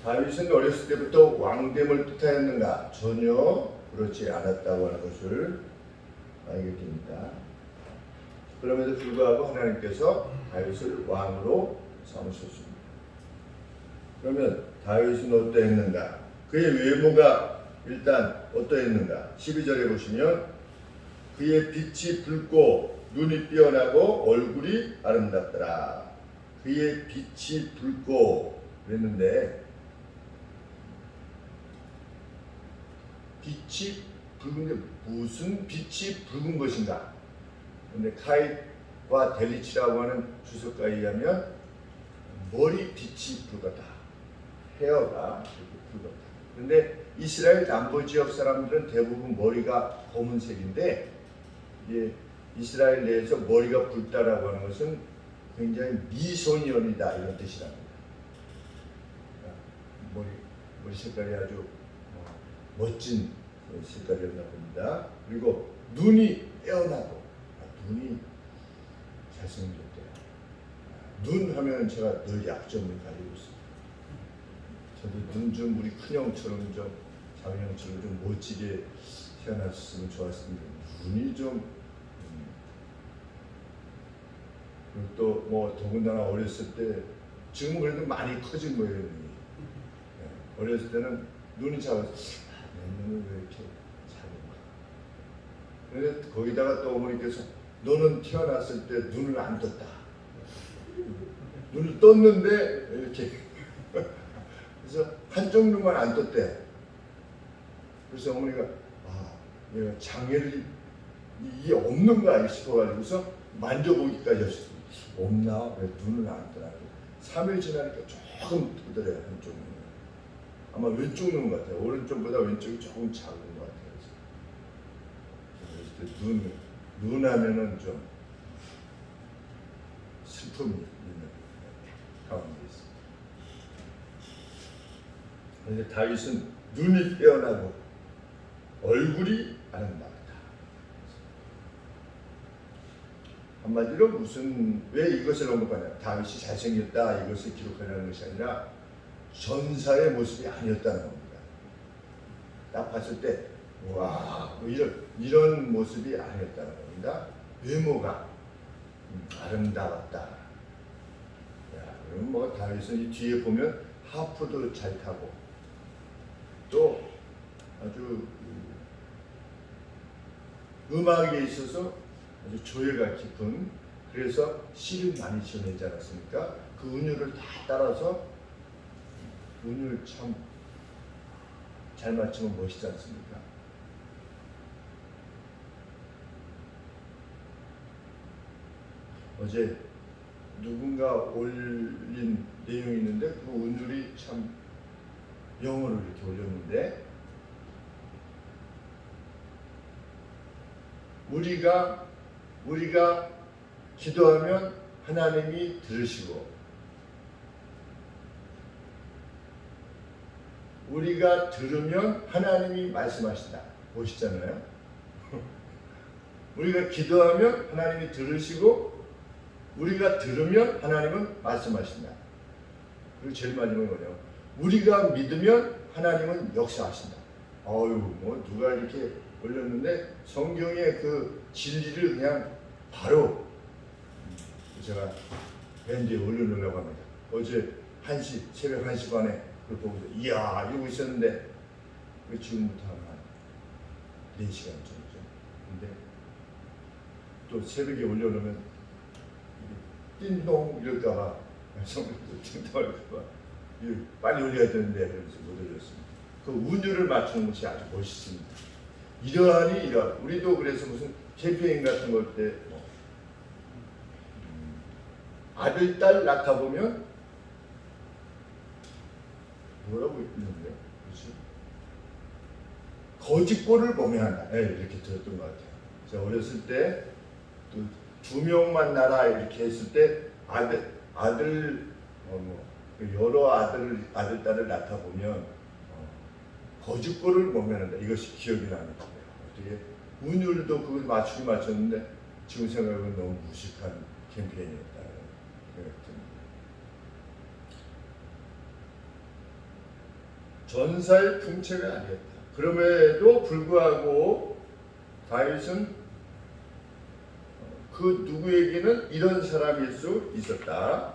다윗은 어렸을 때부터 왕됨을 뜻하였는가? 전혀 그렇지 않았다고 하는 것을 알게 됩니다. 그럼에도 불구하고 하나님께서 다윗을 왕으로 삼으셨습니다. 그러면 다윗은 어떠했는가? 그의 외모가 일단 어떠했는가? 12절에 보시면 그의 빛이 붉고 눈이 뛰어나고 얼굴이 아름답더라. 그의 빛이 붉고 그랬는데 빛이 붉은데 무슨 빛이 붉은 것인가? 근데 카이와 델리치라고 하는 주석가에 의하면 머리 빛이 붉었다. 헤어가 붉었다. 그런데 이스라엘 남부 지역 사람들은 대부분 머리가 검은색인데 이스라엘 내에서 머리가 붉다라고 하는 것은 굉장히 미소년이다 이런 뜻이랍니다. 머리 색깔이 아주 멋진 색깔이었나 봅니다. 그리고 눈이 빼어나고 눈이 잘생겼대요. 눈 하면 제가 늘 약점을 가지고 있습니다. 저도 눈 좀 우리 큰형처럼 좀 장형처럼 좀 멋지게 태어났으면 좋았을 텐데 눈이 좀 그리고 또 뭐 더군다나 어렸을 때 지금 그래도 많이 커진 거예요. 눈이. 어렸을 때는 눈이 작아서 내 눈은 왜 이렇게 작은가. 그런데 거기다가 또 어머니께서 너는 태어났을 때 눈을 안 떴다. 눈을 떴는데 이렇게 그래서 한쪽 눈만 안 떴대. 그래서 어머니가 얘가 장애를 이게 없는가 싶어가지고서 만져보기까지 하셨어요. 없나? 왜 눈을 안 떠나? 3일 지나니까 조금 뜨더래요. 한쪽 눈. 아마 왼쪽 눈 같아요. 오른쪽보다 왼쪽이 조금 작은 것 같아요. 그래서 눈 하면은 좀 슬픔이 있는 가운데 있습니다. 그런데 다윗은 눈이 빼어나고 얼굴이 아름답다. 한마디로 왜 이것을 언급하냐? 다윗이 잘생겼다 이것을 기록하려는 것이 아니라 전사의 모습이 아니었다는 겁니다. 딱 봤을 때 와, 이런 모습이 아니었다는 겁니다. 외모가 아름다웠다. 야, 그럼 뭐 다윗은 이 뒤에 보면 하프도 잘 타고 또 아주 음악에 있어서 아주 조예가 깊은 그래서 시를 많이 지어내지 않았습니까? 그 운율을 다 따라서 운율 참 잘 맞추면 멋있지 않습니까? 어제 누군가 올린 내용이 있는데 그 운율이 참 영어로 이렇게 올렸는데 우리가 기도하면 하나님이 들으시고 우리가 들으면 하나님이 말씀하신다. 멋있잖아요. 우리가 기도하면 하나님이 들으시고 우리가 들으면 하나님은 말씀하신다. 그리고 제일 마지막에 뭐냐면 우리가 믿으면 하나님은 역사하신다. 뭐 누가 이렇게 올렸는데 성경의 그 진리를 그냥 바로 제가 밴드에 올려놓으려고 합니다. 어제 새벽 1시 반에 그걸 보고서 이야 이러고 있었는데 왜 지금부터 한 4시간 전이죠. 근데 또 새벽에 올려놓으면 띵동 이럴까봐 성경에서 띵동할까봐 빨리 올려야 되는데 그래서 못 올렸습니다. 그 운율을 맞추는 것이 아주 멋있습니다. 이러하니 우리도 그래서 무슨 캠페인 같은 걸 때 아들 딸 낳다 보면 뭐라고 있는데 그렇지? 거짓골을 모면한다. 이렇게 들었던 것 같아요. 제가 어렸을 때 또 2명만 낳아 이렇게 했을 때 아들 여러 아들 딸을 낳다 보면 거짓골을 모면한다. 이것이 기억이 납니다. 어떻게 운율도 그걸 맞췄는데 지금 생각하면 너무 무식한 캠페인이었다. 전사의 풍채가 아니었다. 그럼에도 불구하고 다윗은 그 누구에게는 이런 사람일 수 있었다.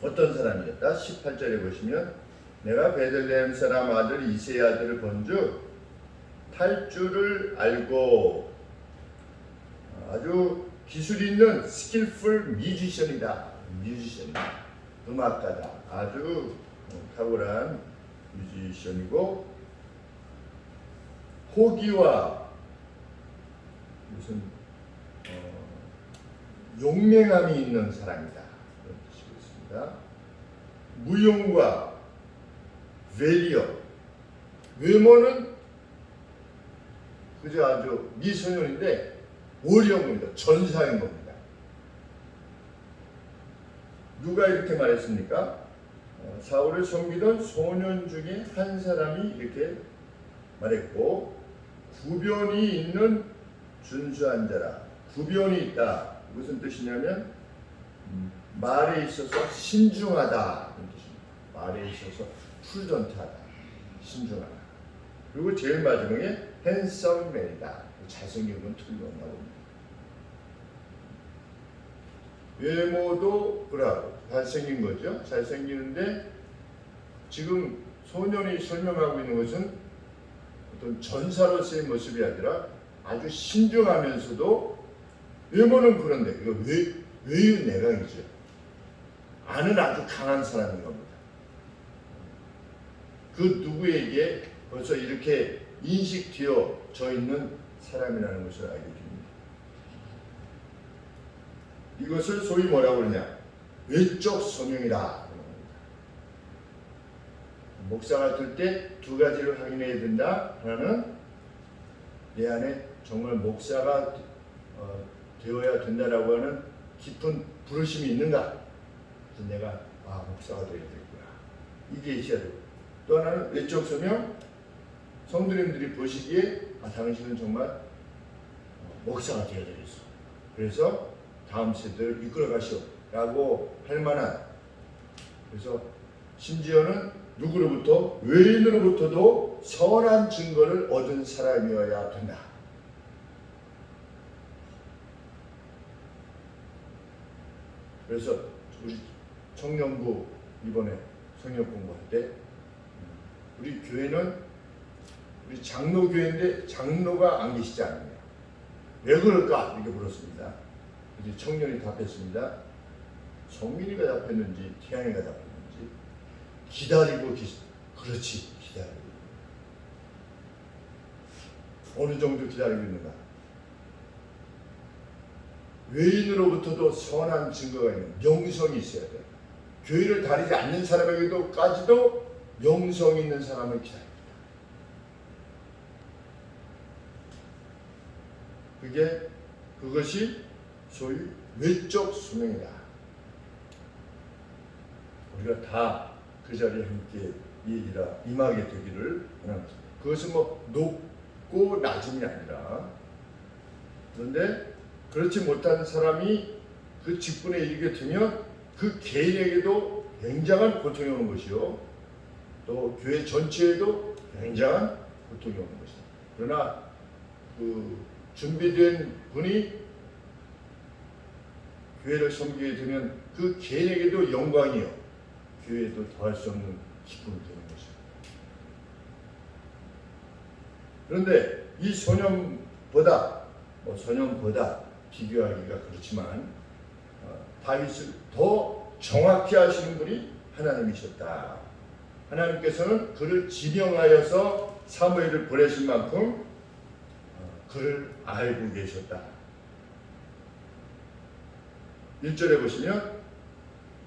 어떤 사람이었다? 18절에 보시면 내가 베들레헴 사람 아들 이새의 아들을 본즉 탈 줄을 알고 아주 기술 있는 스킬풀 뮤지션이다. 음악가다. 아주 탁월한 뮤지션이고 호기와 무슨 용맹함이 있는 사람이다. 그런 뜻이 있습니다. 무용과 밸리어 외모는 그저 아주 미소년인데 어려운 겁니다. 전사인 겁니다. 누가 이렇게 말했습니까? 사울을 섬기던 소년 중에 한 사람이 이렇게 말했고 구변이 있는 준수한 자라. 구변이 있다. 무슨 뜻이냐면 말에 있어서 신중하다. 이런 뜻입니다. 말에 있어서 프루던트하다. 신중하다. 그리고 제일 마지막에 핸섬맨이다. 잘생긴 건 틀렸나 봅니다. 외모도 그러하고 잘생긴 거죠. 잘생기는데 지금 소년이 설명하고 있는 것은 어떤 전사로서의 모습이 아니라 아주 신중하면서도 외모는 그런데 이거 외유 내강이죠. 안은 아주 강한 사람인 겁니다. 그 누구에게 벌써 이렇게 인식되어져 있는 사람이라는 것을 알게 됩니다. 이것을 소위 뭐라고 그러냐? 외적 소명이다. 목사가 될 때 두 가지를 확인해야 된다. 하나는 내 안에 정말 목사가 되어야 된다라고 하는 깊은 부르심이 있는가? 그래서 내가 목사가 되어야 되겠구나. 이게 있어야 되고 또 하나는 외적 소명. 성도님들이 보시기에 당신은 정말 목사가 되어야 되겠어. 그래서 다음 세대를 이끌어 가시오 라고 할 만한, 그래서 심지어는 누구로부터? 외인으로부터도 선한 증거를 얻은 사람이어야 된다. 그래서 우리 청년부 이번에 성역 공부할 때 우리 교회는 우리 장로교회인데 장로가 안 계시지 않느냐. 왜 그럴까? 이렇게 물었습니다. 그래서 청년이 답했습니다. 성민이가 답했는지 태양이가 답했는지 기다리고 계시. 그렇지, 기다리고. 어느 정도 기다리고 있는가? 외인으로부터도 선한 증거가 있는 명성이 있어야 돼. 교회를 다니지 않는 사람에게도까지도 명성이 있는 사람을 기다립니다. 그것이 소위 외적 수명이다. 우리가 다 그 자리에 함께 임하게 되기를 원합니다. 그것은 높고 낮음이 아니라, 그런데 그렇지 못한 사람이 그 직분에 이르게 되면 그 개인에게도 굉장한 고통이 오는 것이요, 또 교회 전체에도 굉장한 고통이 오는 것이다. 그러나 그 준비된 분이 교회를 섬기게 되면 그 개인에게도 영광이요, 교회에도 더할 수 없는 기쁨이 되는 것입니다. 그런데 이 소년보다 비교하기가 그렇지만 다윗을 더 정확히 아시는 분이 하나님이셨다. 하나님께서는 그를 지명하여서 사무엘을 보내신 만큼 그를 알고 계셨다. 1절에 보시면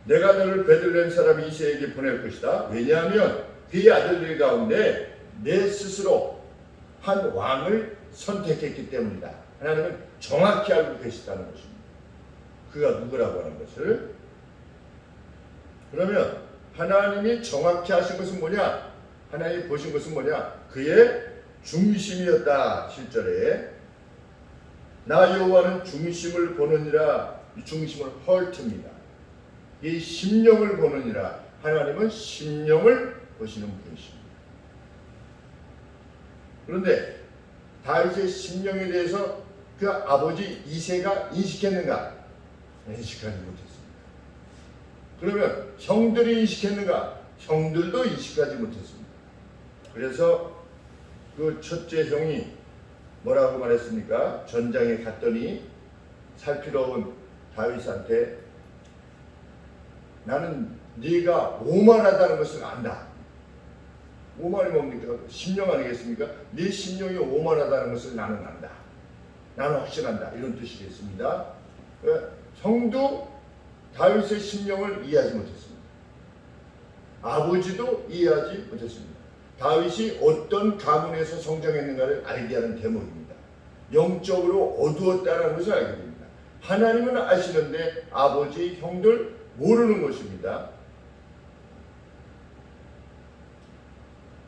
내가 너를 베들레헴 사람 이새에게 보낼 것이다. 왜냐하면 그의 아들들 가운데 내 스스로 한 왕을 선택했기 때문이다. 하나님은 정확히 알고 계시다는 것입니다. 그가 누구라고 하는 것을. 그러면 하나님이 정확히 하신 것은 뭐냐? 하나님이 보신 것은 뭐냐? 그의 중심이었다. 7절에 나 여호와는 중심을 보느니라. 이 중심을 헐트입니다. 이 심령을 보느니라. 하나님은 심령을 보시는 분이십니다. 그런데 다윗의 심령에 대해서 그 아버지 이새가 인식했는가? 인식하지 못했습니다. 그러면 형들이 인식했는가? 형들도 인식하지 못했습니다. 그래서 그 첫째 형이 뭐라고 말했습니까? 전장에 갔더니 살피러 온 다윗한테 나는 네가 오만하다는 것을 안다. 오만이 뭡니까? 심령 아니겠습니까? 네 심령이 오만하다는 것을 나는 안다. 나는 확신한다. 이런 뜻이겠습니다. 형도 다윗의 심령을 이해하지 못했습니다. 아버지도 이해하지 못했습니다. 다윗이 어떤 가문에서 성장했는가를 알게 하는 대목입니다. 영적으로 어두웠다는 것을 알게 됩니다. 하나님은 아시는데 아버지, 형들 모르는 것입니다.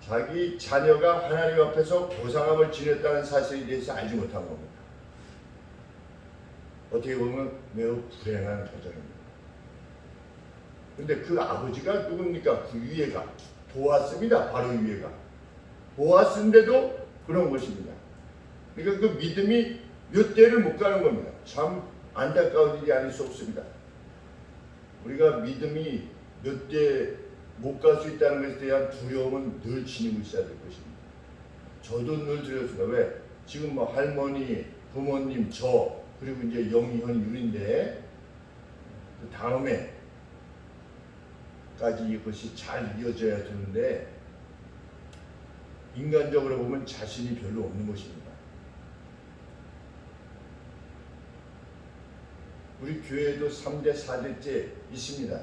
자기 자녀가 하나님 앞에서 고상함을 지녔다는 사실에 대해서 알지 못한 겁니다. 어떻게 보면 매우 불행한 가정입니다. 근데 그 아버지가 누굽니까? 그 위에가 보아스입니다. 바로 위에가 보아스인데도 그런 것입니다. 그러니까 그 믿음이 몇 대를 못 가는 겁니다. 참 안타까운 일이 아닐 수 없습니다. 우리가 믿음이 몇 대 못 갈 수 있다는 것에 대한 두려움은 늘 지니고 있어야 될 것입니다. 저도 늘 두렵습니다. 왜? 지금 뭐 할머니, 부모님, 저 그리고 이제 영희, 현, 윤인데 그 다음에까지 이것이 잘 이어져야 되는데 인간적으로 보면 자신이 별로 없는 것입니다. 우리 교회에도 3대, 4대째 있습니다.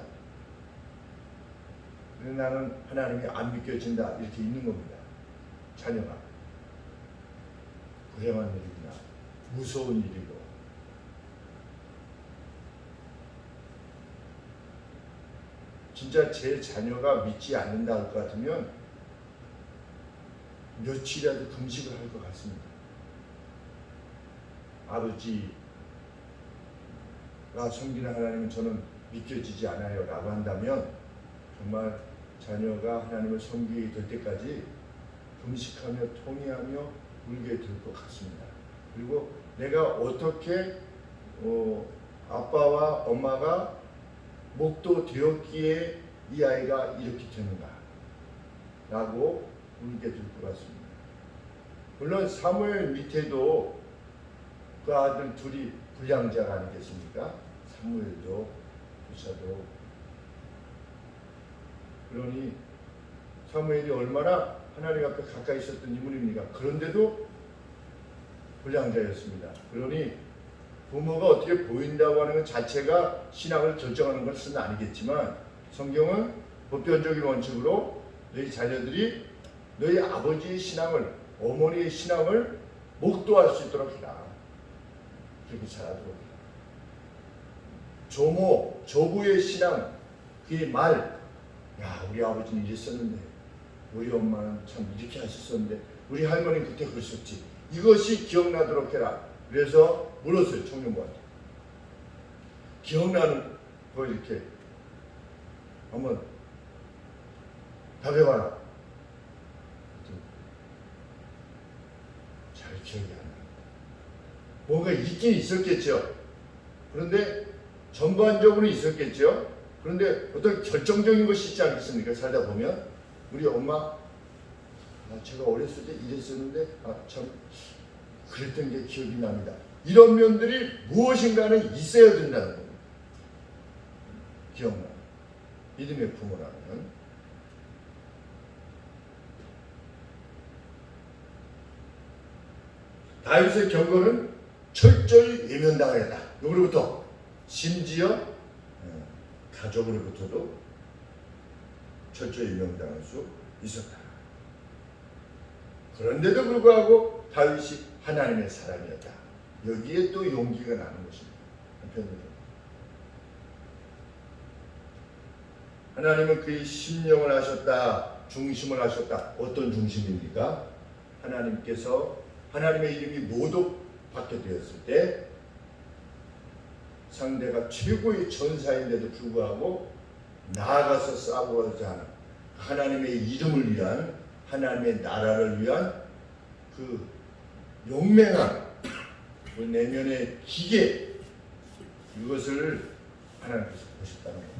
나는 하나님이 안 믿겨진다 이렇게 있는 겁니다. 자녀가 불행한 일이구나, 무서운 일이고. 진짜 제 자녀가 믿지 않는다 할 것 같으면 며칠이라도 금식을 할 것 같습니다. 아버지가 섬기는 하나님은 저는 믿겨지지 않아요 라고 한다면 정말 자녀가 하나님을 섬기게 될 때까지 금식하며 통회하며 울게 될 것 같습니다. 그리고 내가 어떻게 아빠와 엄마가 목도 되었기에 이 아이가 이렇게 되는가 라고 울게 될 것 같습니다. 물론 사무엘 밑에도 그 아들 둘이 불량자가 아니겠습니까? 사무엘도 부사도. 그러니 사무엘이 얼마나 하나님 앞에 가까이 있었던 인물입니까? 그런데도 불량자였습니다. 그러니 부모가 어떻게 보인다고 하는 것 자체가 신앙을 결정하는 것은 아니겠지만 성경은 보편적인 원칙으로 너희 자녀들이 너희 아버지의 신앙을, 어머니의 신앙을 목도할 수 있도록 해라. 그렇게 잘하도록 해라. 조모, 조부의 신앙, 그의 말, 야 우리 아버지는 이랬었는데 우리 엄마는 참 이렇게 하셨었는데 우리 할머니는 그때 그랬었지. 이것이 기억나도록 해라. 그래서 물었어요. 청년부한테. 기억나는 거 이렇게 한번 답해봐라. 잘 기억이 안 납니다. 뭔가 있긴 있었겠죠. 그런데 전반적으로 있었겠죠. 그런데 어떤 결정적인 것이 있지 않겠습니까? 살다 보면 우리 엄마 제가 어렸을 때 이랬었는데 참 그랬던 게 기억이 납니다. 이런 면들이 무엇인가는 있어야 된다는 겁니다. 기억나. 믿음의 부모라면. 다윗의 경고는 철저히 외면당해야 한다. 누구로부터? 심지어 가족으로부터도 철저히 외면당할 수 있었다. 그런데도 불구하고 다윗이 하나님의 사람이었다. 여기에 또 용기가 나는 것입니다. 한편으로 하나님은 그의 심령을 아셨다. 중심을 아셨다. 어떤 중심입니까? 하나님께서 하나님의 이름이 모독받게 되었을 때 상대가 최고의 전사인데도 불구하고 나아가서 싸우고자 하는 하나님의 이름을 위한, 하나님의 나라를 위한 그 용맹한 그 내면의 기계, 이것을 하나님께서 보셨다는 겁니다.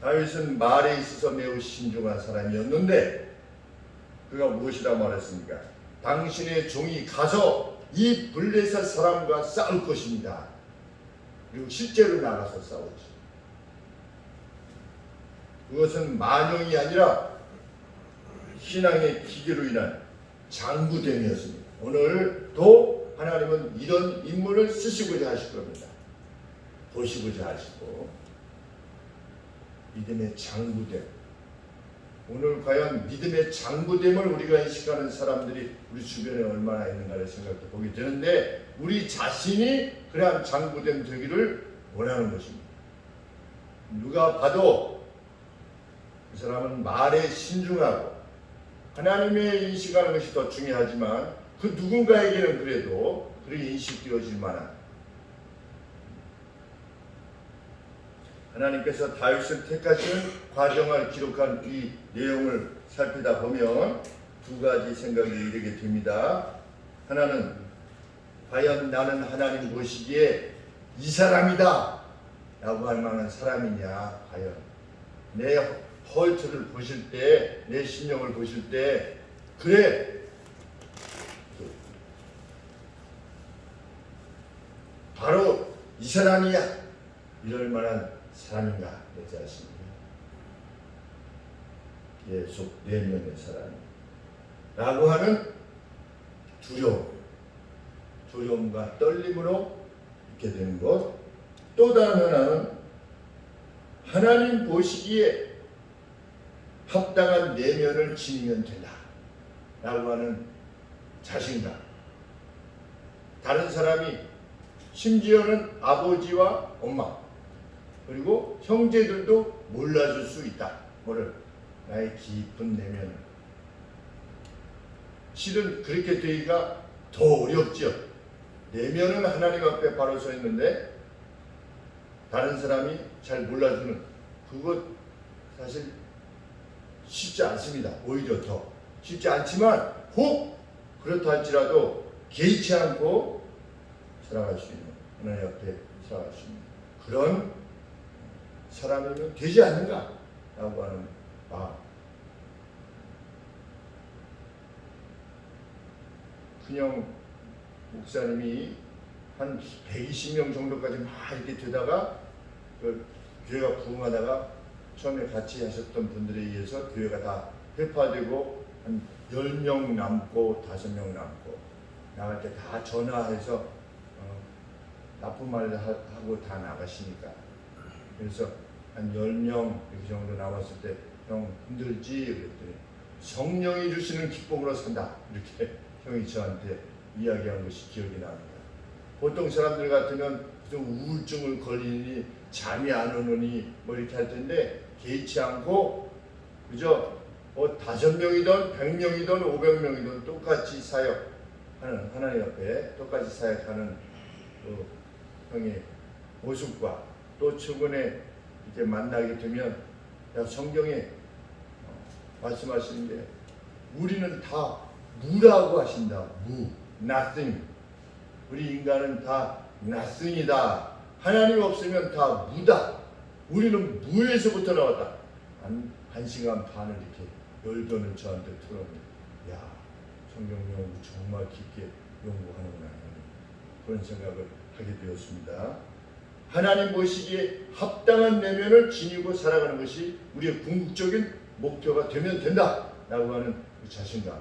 다윗은 말에 있어서 매우 신중한 사람이었는데 그가 무엇이라 말했습니까? 당신의 종이 가서 이 블레셋 사람과 싸울 것입니다. 그리고 실제로 나가서 싸우지. 그것은 만용이 아니라 신앙의 기계로 인한 장구됨이었습니다. 오늘도 하나님은 이런 인물을 쓰시고자 하실 겁니다. 보시고자 하시고, 믿음의 장구됨. 오늘 과연 믿음의 장구됨을 우리가 인식하는 사람들이 우리 주변에 얼마나 있는가를 생각해 보게 되는데, 우리 자신이 그러한 장구됨 되기를 원하는 것입니다. 누가 봐도 그 사람은 말에 신중하고 하나님의 인식하는 것이 더 중요하지만 그 누군가에게는 그래도 그렇게 인식되어질 만한, 하나님께서 다윗을 택하시는 과정을 기록한 이 내용을 살피다 보면 두 가지 생각이 이르게 됩니다. 하나는 과연 나는 하나님 보시기에 이 사람이다 라고 할 만한 사람이냐, 과연 내 헐트를 보실 때, 내 심령을 보실 때 그래 바로 이 사람이야 이럴 만한 사람인가, 내 자신이 계속 내면의 사람이라고 하는 두려움과 떨림으로 있게 되는 것. 또 다른 하나는 하나님 보시기에 합당한 내면을 지니면 된다 라고 하는 자신감. 다른 사람이, 심지어는 아버지와 엄마 그리고 형제들도 몰라줄 수 있다. 뭐를? 나의 깊은 내면을. 실은 그렇게 되기가 더 어렵죠. 내면은 하나님 앞에 바로 서 있는데 다른 사람이 잘 몰라주는 그것 사실 쉽지 않습니다. 오히려 더 쉽지 않지만 혹 그렇다 할지라도 개의치 않고 살아갈 수 있는, 하나님 앞에 살아갈 수 있는 그런 사람이면 되지 않는가 라고 하는 마음. 그냥 목사님이 한 120명 정도까지 막 이렇게 되다가 그 교회가 부흥하다가 처음에 같이 하셨던 분들에 의해서 교회가 다 회파되고 한 10명 남고 5명 남고 나갈 때 다 전화해서 나쁜 말 하고 다 나가시니까, 그래서 한 10명 이렇게 정도 남았을 때 형 힘들지? 그랬더니 성령이 주시는 기쁨으로 산다 이렇게 형이 저한테 이야기한 것이 기억이 납니다. 보통 사람들 같으면 좀 우울증을 걸리니 잠이 안 오느니 뭐 이렇게 할 텐데 개의치 않고 그저 5명이든 100명이든 500명이든 똑같이 사역하는, 하나님 앞에 똑같이 사역하는 그 형의 모습과 또 최근에 이렇게 만나게 되면 성경에 말씀하시는데 우리는 다 무라고 하신다. 무, nothing. 우리 인간은 다 nothing이다. 하나님 없으면 다 무다. 우리는 무에서부터 나왔다. 한 시간 반을 이렇게 열변을 저한테 틀어놓으면, 야, 성경 연구 정말 깊게 연구하는구나 그런 생각을 하게 되었습니다. 하나님 보시기에 합당한 내면을 지니고 살아가는 것이 우리의 궁극적인 목표가 되면 된다 라고 하는 그 자신감.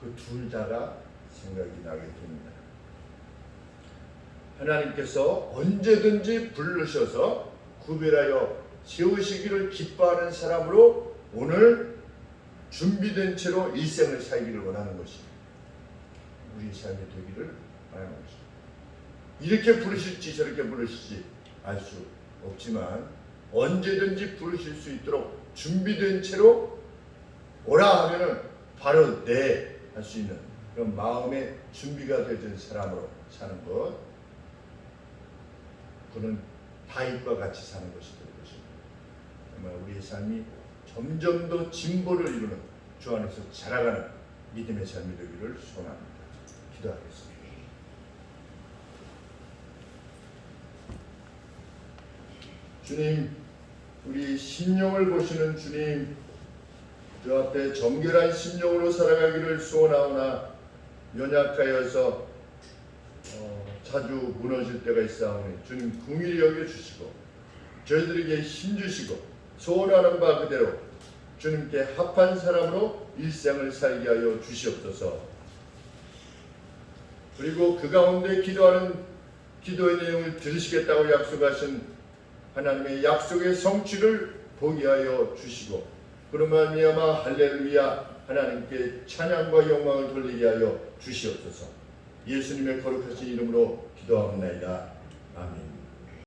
그 둘 다가 생각이 나게 됩니다. 하나님께서 언제든지 부르셔서 구별하여 세우시기를 기뻐하는 사람으로 오늘 준비된 채로 일생을 살기를 원하는 것이 우리 삶이 되기를 바라는 것입니다. 이렇게 부르실지 저렇게 부르실지 알 수 없지만 언제든지 부르실 수 있도록 준비된 채로 오라 하면은 바로 네 할 수 있는 그런 마음의 준비가 되어진 사람으로 사는 것. 그는 다윗과 같이 사는 것이 될 것입니다. 정말 우리의 삶이 점점 더 진보를 이루는 주 안에서 자라가는 믿음의 삶이 되기를 소원합니다. 기도하겠습니다. 주님, 우리 심령을 보시는 주님, 주 앞에 정결한 심령으로 살아가기를 소원하오나 연약하여서 자주 무너질 때가 있사오니 주님 긍휼히 여겨주시고 저희들에게 힘주시고 소원하는 바 그대로 주님께 합한 사람으로 일생을 살게 하여 주시옵소서. 그리고 그 가운데 기도하는 기도의 내용을 들으시겠다고 약속하신 하나님의 약속의 성취를 보게 하여 주시고 그로 말미암아 할렐루야 하나님께 찬양과 영광을 돌리게 하여 주시옵소서. 예수님의 거룩하신 이름으로 기도하옵나이다. 아멘.